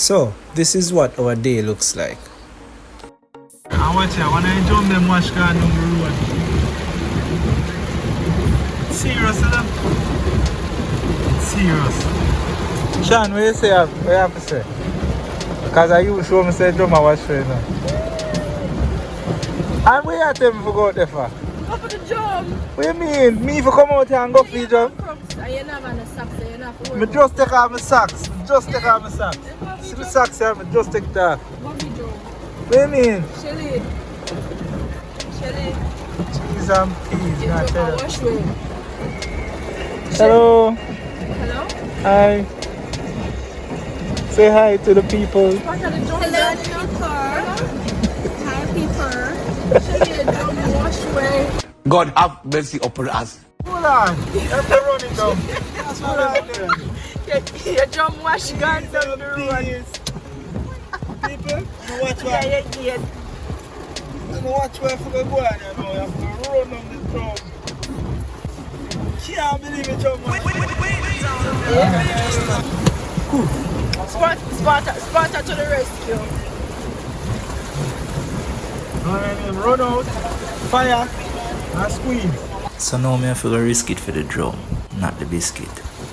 So, this is what our day looks like. I watch it, when I jump them watch car down the road. Serious, enough? Serious. Sean, what you say? What you have to say? Because I used to show me say drum I watch for you now. And where you tell me to go out there for? Go for the jump. What you mean? Me for come out here and go for the jump? You're not on the socks, so you're not for I just take off my socks. Just take off my socks. See the socks here, I just take it off. Go for the jump. What you mean? Shelly. Cheese and peas. It's Not a tell you. wash way. Hello. Hello? Hi. Say hi to the people. What are the jump? Hello, people. Hi, people. Shelly, the jump wash way. God have mercy upon us. Hold on. Have to run it down. That's what I'm doing. Your jump wash gone down the road. People, you watch what? Yeah. You watch where I forgot go on here now. You have to run on the drum. Can't believe it, John. Sparta to the rescue. Alright, run out, fire, and squeeze. So now I have to risk it for the drum, not the biscuit.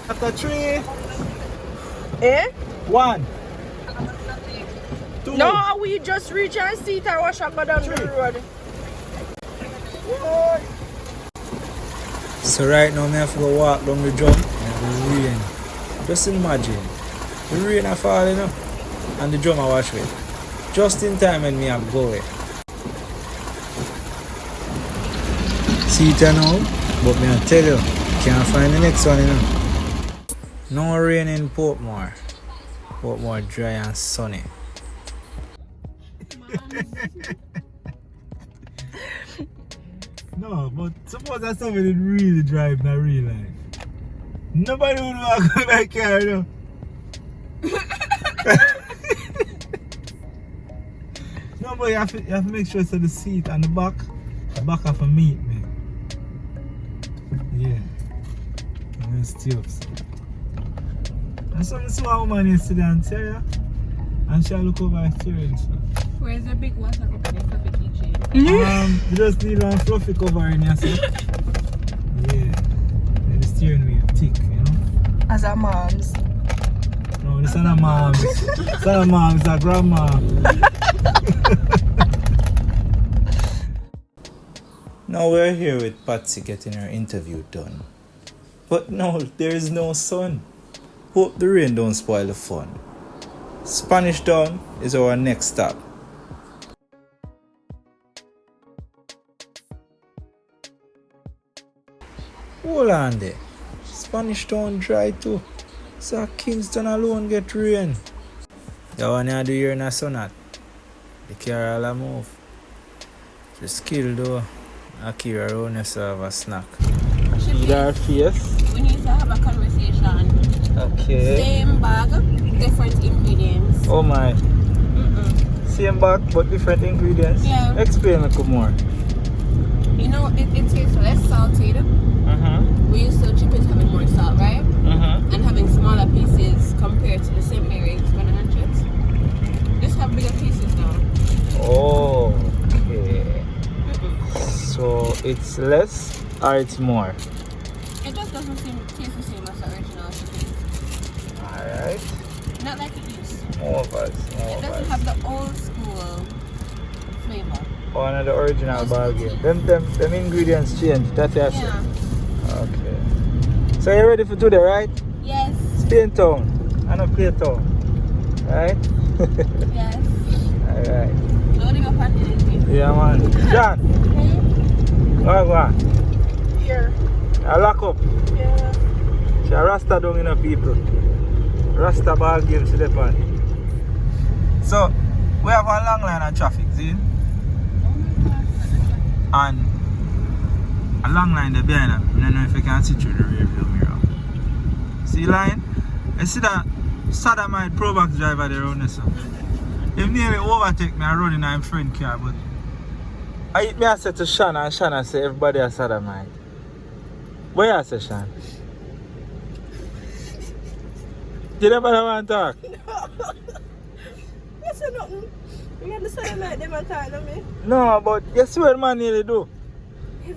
After 3, 1, 2. No, we just reach and see it and wash and go down the road. So right now I have to go walk down the drum and the rain. Just imagine, the rain are falling up and the drum I wash with. Just in time when me have go away. See it now, but me I tell you, can't find the next one, you know. No rain in Portmore. Portmore dry and sunny. No, but suppose that somebody really drive in real life. Nobody would walk on that car, you know. No, but you have to make sure so the seat and the back have a meet, man. Yeah. And then steps. And so I saw a woman yesterday and tell you, and she'll look over her steering. So. Where's the big water company for the kitchen? You just need a fluffy cover in your seat. Yeah. And the steering wheel thick, you know. As a mom's. No, this is not a mom. It's not a mom, it's a grandma. Now we're here with Patsy getting her interview done. But no, there is no sun. Hope the rain don't spoil the fun. Spanish Town is our next stop. Hold on there. Spanish Town dry too. So Kingston alone get rain. The one you do here in the sun at. The car all a move. Just kill though. Akira around us have a snack. Feed our face. We need to have a conversation. Okay. Same bag, different ingredients. Oh my. Same bag but different ingredients? Yeah. Explain a little more. You know, it tastes less salted. We used to chickens having more salt, right? And having smaller pieces compared to the St. Mary's banana chips. Just have bigger pieces now. Oh, okay. So it's less or it's more? It just doesn't taste the same as the original chicken. Alright. Not like it used to. More buzz. It doesn't have the old school flavor. One of the original ball game. Them ingredients change. That's what I Yeah. Okay. So you ready for today, right? Yes. Spain Town. I know Play Town. Right? Yes. Alright. Loading up on anything. Yeah man. John. Go on. Here. I lock up. Yeah. She a Rasta down in the people. Rasta ball game to the pan. So we have a long line of traffic, see? And a long line there behind them. I don't know if you can see through the rear view mirror. See line? I see that Sodomite Probox driver there on this. He nearly overtake me and run in my friend car, but I said to Shanna and Shanna say everybody a Sodomite. What you say, Shan? You never want to talk? say nothing. You understand like them and talk to me? No, but you see what man nearly do?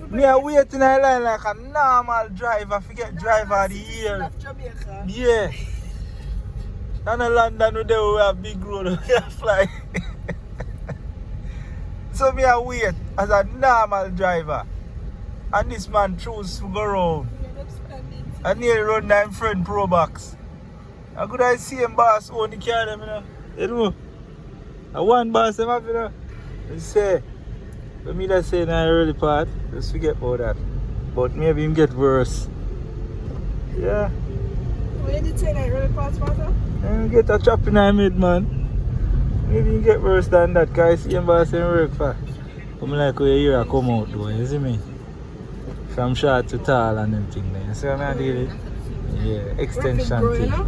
Me a wait in a line like a normal driver, forget driver of the year. Jamaica. Yeah. And in London we have big road we can fly. So me a wait as a normal driver. And this man choose to go round. I nearly run that friend Pro Box. I could I see him boss own the car them, you know. You know. I one boss them have, you know. They say, for me that say in the early part, just forget about that. But maybe him get worse. Yeah. What did you say that early part, Paty? And get a chop in the mid, man. Maybe you get worse than that, guys. See him boss in work for. I'm like where you come out though, you see me? From short to tall and them thing there. You see what I mean? Yeah, extension Rapid thing. grow, you know?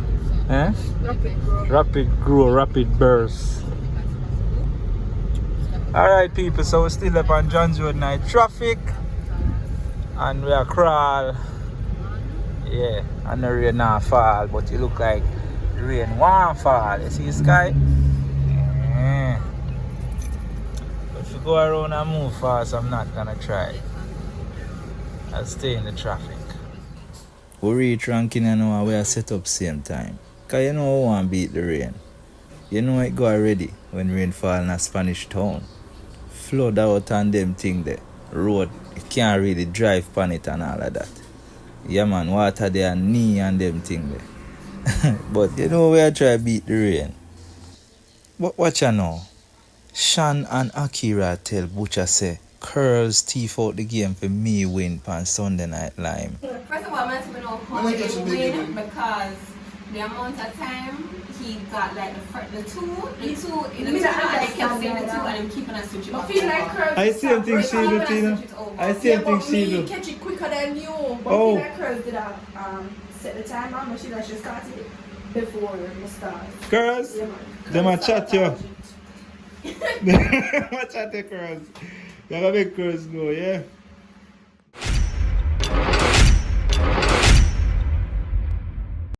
Eh? Rapid grow. Rapid grow, rapid burst. Alright people, so we're still up on John's Road night traffic. And we are crawl. Yeah, and the rain not fall, but it look like the rain won't fall. You see the sky? Yeah. But if you go around and move fast, I'm not gonna try. I'll stay in the traffic. We reach ranking and know we are set up same time. Cause you know we want to beat the rain. You know it go already when rain fall in a Spanish town. Flood out and them thing there. Road, you can't really drive pan it and all of that. Yeah man, water there knee and them thing there. But you know we are trying to beat the rain. But watch you know. Shan and Akira tell Butcher say Curls teeth out the game for me win pan Sunday Night Lime. First of all, I'm not even know how he win because the amount of time he got like the two in the middle and they kept saying the two and him keeping on switching off. I still think she do, Tina. I still think she do. Catch it quicker than you. But Oh. I feel like Curls did set the time on, but she started it before the start. Curls? Yeah, man. Them a Curls chat you. started. Watch out the Curls. They have a big Curls now, yeah?